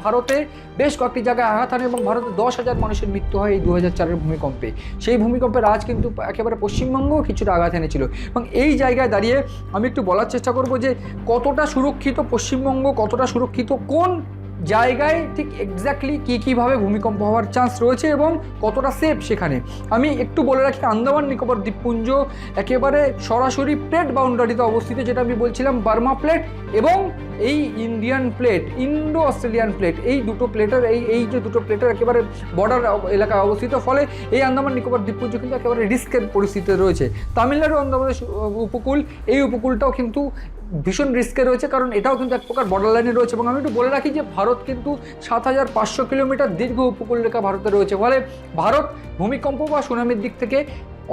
ভারতে বেশ কয়েকটি জায়গায় আঘাত হানে এবং ভারতে 10,000 মানুষের মৃত্যু হয় এই 2004-এর ভূমিকম্পে। সেই ভূমিকম্পের আজ কিন্তু একেবারে পশ্চিমবঙ্গও কিছুটা আঘাত এনেছিল। এবং এই জায়গায় দাঁড়িয়ে আমি একটু বলার চেষ্টা করব যে কতটা সুরক্ষিত পশ্চিমবঙ্গ, কতটা সুরক্ষিত, কোন জায়গায় ঠিক এক্স্যাক্টলি কীভাবে ভূমিকম্প হওয়ার চান্স রয়েছে এবং কতটা সেফ সেখানে। আমি একটু বলে রাখি, আন্দামান নিকোবর দ্বীপপুঞ্জ একেবারে সরাসরি প্লেট বাউন্ডারিতে অবস্থিত, যেটা আমি বলছিলাম বার্মা প্লেট এবং এই Indian plate, Indo Australian plate, এই দুটো প্লেটের এই যে দুটো প্লেটের একেবারে বর্ডার এলাকায় অবস্থিত। ফলে এই আন্দামান নিকোবর দ্বীপপুঞ্জ কিন্তু একেবারে রিস্কের পরিস্থিতিতে রয়েছে। তামিলনাড়ু আন্দামানের উপকূল, এই উপকূলটাও কিন্তু ভীষণ রিস্কে রয়েছে, কারণ এটাও কিন্তু এক প্রকার বর্ডার লাইনে রয়েছে। এবং আমি একটু বলে রাখি যে ভারত কিন্তু 7,500 কিলোমিটার দীর্ঘ উপকূল রেখা ভারতে রয়েছে। ফলে ভারত ভূমিকম্প বা সুনামির দিক থেকে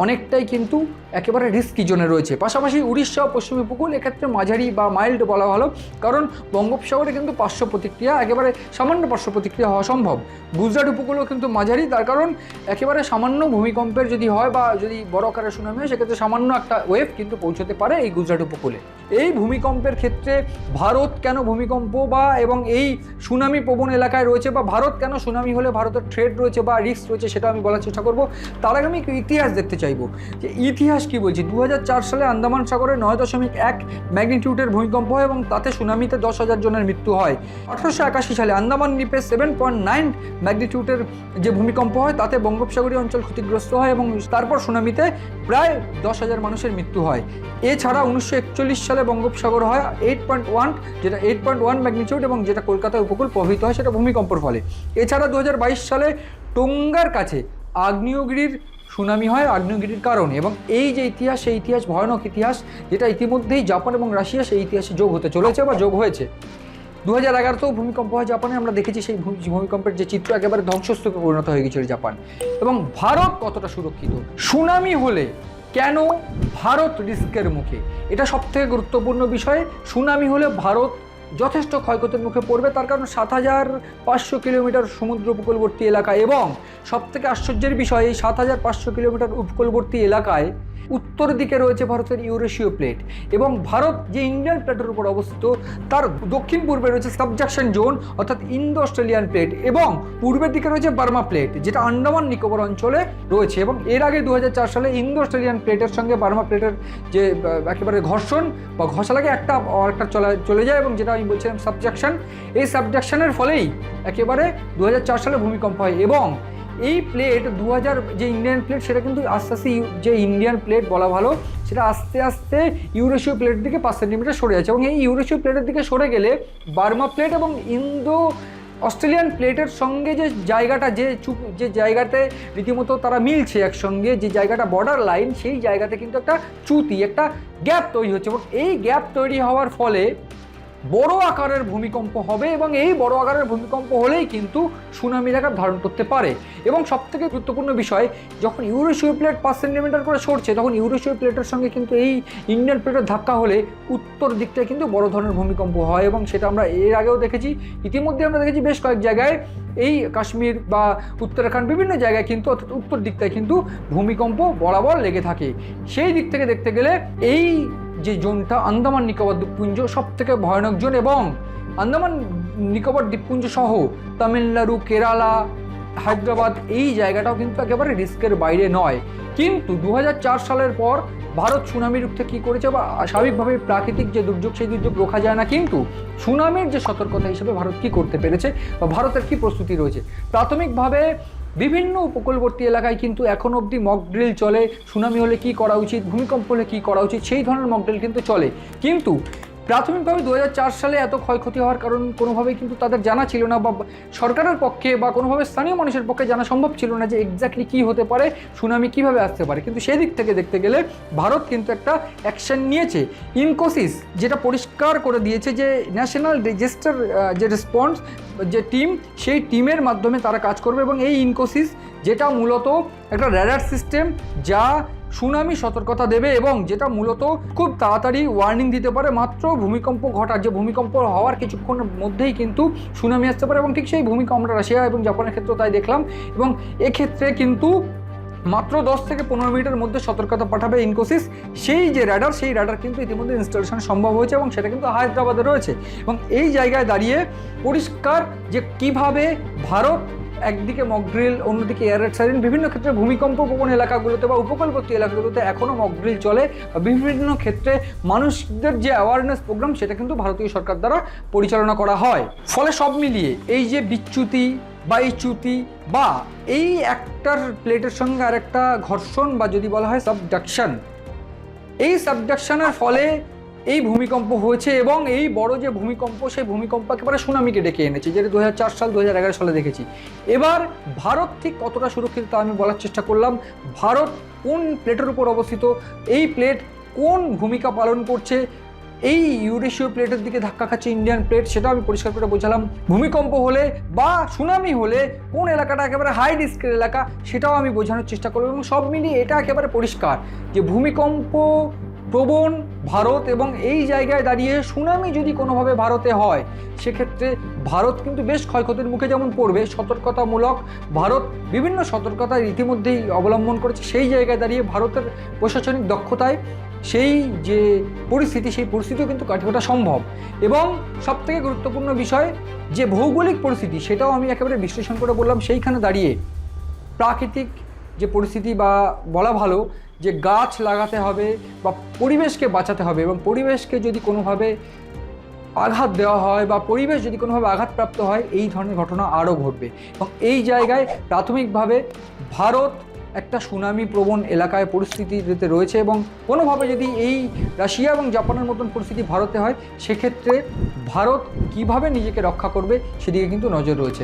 অনেকটাই কিন্তু একেবারে রিস্কি জোনে রয়েছে। পাশাপাশি উড়িষ্যা ও পশ্চিম উপকূল এক্ষেত্রে মাঝারি বা মাইল্ড বলা ভালো, কারণ বঙ্গোপসাগরে কিন্তু পার্শ্ব প্রতিক্রিয়া, একেবারে সামান্য পার্শ্ব প্রতিক্রিয়া হওয়া সম্ভব। গুজরাট উপকূলও কিন্তু মাঝারি, তার কারণ একেবারে সামান্য ভূমিকম্পের যদি হয় বা যদি বড় আকারের সুনামি হয়, সেক্ষেত্রে সামান্য একটা ওয়েভ কিন্তু পৌঁছতে পারে এই গুজরাট উপকূলে। এই ভূমিকম্পের ক্ষেত্রে ভারত কেন ভূমিকম্প বা এবং এই সুনামি প্রবণ এলাকায় রয়েছে, বা ভারত কেন সুনামি হলে ভারতের থ্রেট রয়েছে বা রিস্ক রয়েছে, সেটা আমি বলার চেষ্টা করব। তার আগে আমি ইতিহাস দেখতে চাইবো যে ইতিহাস কি বলছি। 2004 সালে আন্দামান সাগরে 9.1 ম্যাগনিটিউডের ভূমিকম্প হয় এবং তাতে সুনামিতে 10,000 জনের মৃত্যু হয়। 1881 সালে আন্দামান দ্বীপে 7.9 ম্যাগনিটিউডের যে ভূমিকম্প হয়, তাতে বঙ্গোপসাগরীয় অঞ্চল ক্ষতিগ্রস্ত হয় এবং তারপর সুনামিতে প্রায় 10,000 মানুষের মৃত্যু হয়। এছাড়া 1941 সালে বঙ্গোপসাগর হয় 8.1, যেটা 8.1 ম্যাগনিটিউড এবং যেটা কলকাতা উপকূল প্রভাবিত হয় সেটা ভূমিকম্পের ফলে। এছাড়া 2022 সালে টোঙ্গার কাছে আগ্নেয়গিরির সুনামি হয় আগ্নেয়গিরির কারণে। এবং এই যে ইতিহাস, সেই ইতিহাস ভয়ানক ইতিহাস, যেটা ইতিমধ্যেই জাপান এবং রাশিয়া সেই ইতিহাসে যোগ হতে চলেছে বা যোগ হয়েছে। 2011তেও ভূমিকম্প হয় জাপানে, আমরা দেখেছি সেই ভূমিকম্পের যে চিত্র একেবারে ধ্বংসস্তূপে পরিণত হয়ে গেছিল জাপান। এবং ভারত কতটা সুরক্ষিত, সুনামি হলে কেন ভারত রিস্কের মুখে, এটা সবথেকে গুরুত্বপূর্ণ বিষয়। সুনামি হলে ভারত যথেষ্ট ক্ষয়ক্ষতির মুখে পড়বে, তার কারণ 7,500 কিলোমিটার সমুদ্র উপকূলবর্তী এলাকা এবং সবথেকে আশ্চর্যের বিষয়, এই 7,500 কিলোমিটার উপকূলবর্তী এলাকায় উত্তর দিকে রয়েছে ভারতের ইউরেশীয় প্লেট এবং ভারত যে ইন্ডিয়ান প্লেটের উপর অবস্থিত, তার দক্ষিণ পূর্বে রয়েছে সাবজাকশন জোন অর্থাৎ ইন্দো অস্ট্রেলিয়ান প্লেট এবং পূর্বের দিকে রয়েছে বার্মা প্লেট, যেটা আন্দামান নিকোবর অঞ্চলে রয়েছে। এবং এর আগে 2004 সালে ইন্দো অস্ট্রেলিয়ান প্লেটের সঙ্গে বার্মা প্লেটের যে একেবারে ঘর্ষণ বা ঘষা লাগে, একটা চলে যায় এবং যেটা আমি বলছিলাম সাবজাকশন, এই সাবজাকশনের ফলেই একেবারে 2004 সালে ভূমিকম্প হয়। এবং এই প্লেট 2000 যে ইন্ডিয়ান প্লেট, সেটা কিন্তু আস্তে আস্তে যে ইন্ডিয়ান প্লেট বলা ভালো, সেটা আস্তে আস্তে ইউরেশীয় প্লেটের দিকে 5 সেন্টিমিটার সরে যাচ্ছে। এবং এই ইউরেশীয় প্লেটের দিকে সরে গেলে বার্মা প্লেট এবং ইন্দো অস্ট্রেলিয়ান প্লেটের সঙ্গে যে জায়গাটা, যে জায়গাতে রীতিমতো তারা মিলছে একসঙ্গে, যে জায়গাটা বর্ডার লাইন, সেই জায়গাতে কিন্তু একটা একটা গ্যাপ তৈরি হচ্ছে। এবং এই গ্যাপ তৈরি হওয়ার ফলে বড় আকারের ভূমিকম্প হবে এবং এই বড় আকারের ভূমিকম্প হলেই কিন্তু সুনামির আকার ধারণ করতে পারে। এবং সবথেকে গুরুত্বপূর্ণ বিষয়, যখন ইউরেশীয় প্লেট 5 সেন্টিমিটার করে সরছে, তখন ইউরেশীয় প্লেটের সঙ্গে কিন্তু এই ইন্ডিয়ান প্লেটের ধাক্কা হলে উত্তর দিকটায় কিন্তু বড় ধরনের ভূমিকম্প হয়। এবং সেটা আমরা এর আগেও দেখেছি, ইতিমধ্যে আমরা দেখেছি বেশ কয়েক জায়গায়, এই কাশ্মীর বা উত্তরাখণ্ড বিভিন্ন জায়গায় কিন্তু, অর্থাৎ উত্তর দিকটায় কিন্তু ভূমিকম্প বরাবর লেগে থাকে। সেই দিক থেকে দেখতে গেলে এই যে জোনটা আন্দামান নিকোবর দ্বীপপুঞ্জ সবথেকে ভয়ানক জোন এবং আন্দামান নিকোবর দ্বীপপুঞ্জ সহ তামিলনাড়ু, কেরালা, হায়দ্রাবাদ, এই জায়গাটাও কিন্তু একেবারে রিস্কের বাইরে নয়। কিন্তু 2004 সালের পর ভারত সুনামি রুখতে কী করেছে, বা স্বাভাবিকভাবে প্রাকৃতিক যে দুর্যোগ, সেই দুর্যোগ রোখা যায় না, কিন্তু সুনামির যে সতর্কতা হিসেবে ভারত কী করতে পেরেছে বা ভারতের কী প্রস্তুতি রয়েছে। প্রাথমিকভাবে বিভিন্ন উপকূলবর্তী এলাকায় কিন্তু এখন অবধি মক ড্রিল চলে, সুনামি হলে কী করা উচিত, ভূমিকম্প হলে কী করা উচিত, সেই ধরনের মক ড্রিল কিন্তু চলে। কিন্তু প্রাথমিকভাবে 2004 সালে এত ক্ষয়ক্ষতি হওয়ার কারণ কোনোভাবেই কিন্তু তাদের জানা ছিল না, বা সরকারের পক্ষে বা কোনোভাবে স্থানীয় মানুষের পক্ষে জানা সম্ভব ছিল না যে এক্স্যাক্টলি কী হতে পারে, সুনামি কীভাবে আসতে পারে। কিন্তু সেই দিক থেকে দেখতে গেলে ভারত কিন্তু একটা অ্যাকশন নিয়েছে। ইনকোসিস যেটা পরিষ্কার করে দিয়েছে যে ন্যাশনাল ডিজাস্টার যে রেসপন্স যে টিম, সেই টিমের মাধ্যমে তারা কাজ করবে। এবং এই ইনকোসিস যেটা মূলত একটা র্যাডার সিস্টেম, যা সুনামি সতর্কতা দেবে এবং যেটা মূলত খুব তাড়াতাড়ি ওয়ার্নিং দিতে পারে মাত্র ভূমিকম্প ঘটার, যে ভূমিকম্প হওয়ার কিছুক্ষণের মধ্যেই কিন্তু সুনামি আসতে পারে। এবং ঠিক সেই ভূমিকম্প আমরা রাশিয়া এবং জাপানের ক্ষেত্রেও তাই দেখলাম। এবং এক্ষেত্রে কিন্তু মাত্র 10 থেকে 15 মিনিটের মধ্যে সতর্কতা পাঠাবে ইনকোসিস। সেই যে র্যাডার, সেই র্যাডার কিন্তু ইতিমধ্যে ইনস্টলেশন সম্ভব হয়েছে এবং সেটা কিন্তু হায়দ্রাবাদে রয়েছে। এবং এই জায়গায় দাঁড়িয়ে পরিষ্কার যে কিভাবে ভারত একদিকে মকড্রিল, অন্যদিকে এয়ার রেড সাইরেন, বিভিন্ন ক্ষেত্রে ভূমিকম্প প্রবণ এলাকাগুলোতে বা উপকূলবর্তী এলাকাগুলোতে এখনও মকড্রিল চলে। বিভিন্ন ক্ষেত্রে মানুষদের যে অ্যাওয়ারনেস প্রোগ্রাম, সেটা কিন্তু ভারতীয় সরকার দ্বারা পরিচালনা করা হয়। ফলে সব মিলিয়ে এই যে বিচ্যুতি বা এই চ্যুতি বা এই একটার প্লেটের সঙ্গে আর একটা ঘর্ষণ বা যদি বলা হয় সাবডাকশন, এই সাবডাকশনের ফলে এই ভূমিকম্প হয়েছে। এবং এই বড় যে ভূমিকম্প, সেই ভূমিকম্প একেবারে সুনামিকে ডেকে এনেছে, যেটা 2004 সাল 2011 সালে দেখেছি। এবার ভারত ঠিক কতটা সুরক্ষিত তা আমি বলার চেষ্টা করলাম। ভারত কোন প্লেটের উপর অবস্থিত, এই প্লেট কোন ভূমিকা পালন করছে, এই ইউরেশীয় প্লেটের দিকে ধাক্কা খাচ্ছে ইন্ডিয়ান প্লেট, সেটা আমি পরিষ্কার করে বোঝালাম। ভূমিকম্প হলে বা সুনামি হলে কোন এলাকাটা একেবারে হাই রিস্কের এলাকা, সেটাও আমি বোঝানোর চেষ্টা করব। এবং সব মিলিয়ে এটা একেবারে পরিষ্কার যে ভূমিকম্প প্রবণ ভারত, এবং এই জায়গায় দাঁড়িয়ে সুনামি যদি কোনোভাবে ভারতে হয়, সেক্ষেত্রে ভারত কিন্তু বেশ ক্ষয়ক্ষতির মুখে যেমন পড়বে। সতর্কতামূলক ভারত বিভিন্ন সতর্কতা ইতিমধ্যেই অবলম্বন করেছে। সেই জায়গায় দাঁড়িয়ে ভারতের প্রশাসনিক দক্ষতায় সেই যে পরিস্থিতি, সেই পরিস্থিতিও কিন্তু কাটিয়ে ওঠা সম্ভব। এবং সবথেকে গুরুত্বপূর্ণ বিষয় যে ভৌগোলিক পরিস্থিতি, সেটাও আমি একেবারে বিশ্লেষণ করে বললাম। সেইখানে দাঁড়িয়ে প্রাকৃতিক যে পরিস্থিতি বা বলা ভালো যে গাছ লাগাতে হবে বা পরিবেশকে বাঁচাতে হবে, এবং পরিবেশকে যদি কোনোভাবে আঘাত দেওয়া হয় বা পরিবেশ যদি কোনোভাবে আঘাতপ্রাপ্ত হয়, এই ধরনের ঘটনা আরও ঘটবে। এবং এই জায়গায় প্রাথমিকভাবে ভারত একটা সুনামি প্রবণ এলাকায় পরিস্থিতিতে রয়েছে, এবং কোনোভাবে যদি এই রাশিয়া এবং জাপানের মতন পরিস্থিতি ভারতে হয়, সেক্ষেত্রে ভারত কিভাবে নিজেকে রক্ষা করবে সেদিকে কিন্তু নজর রয়েছে।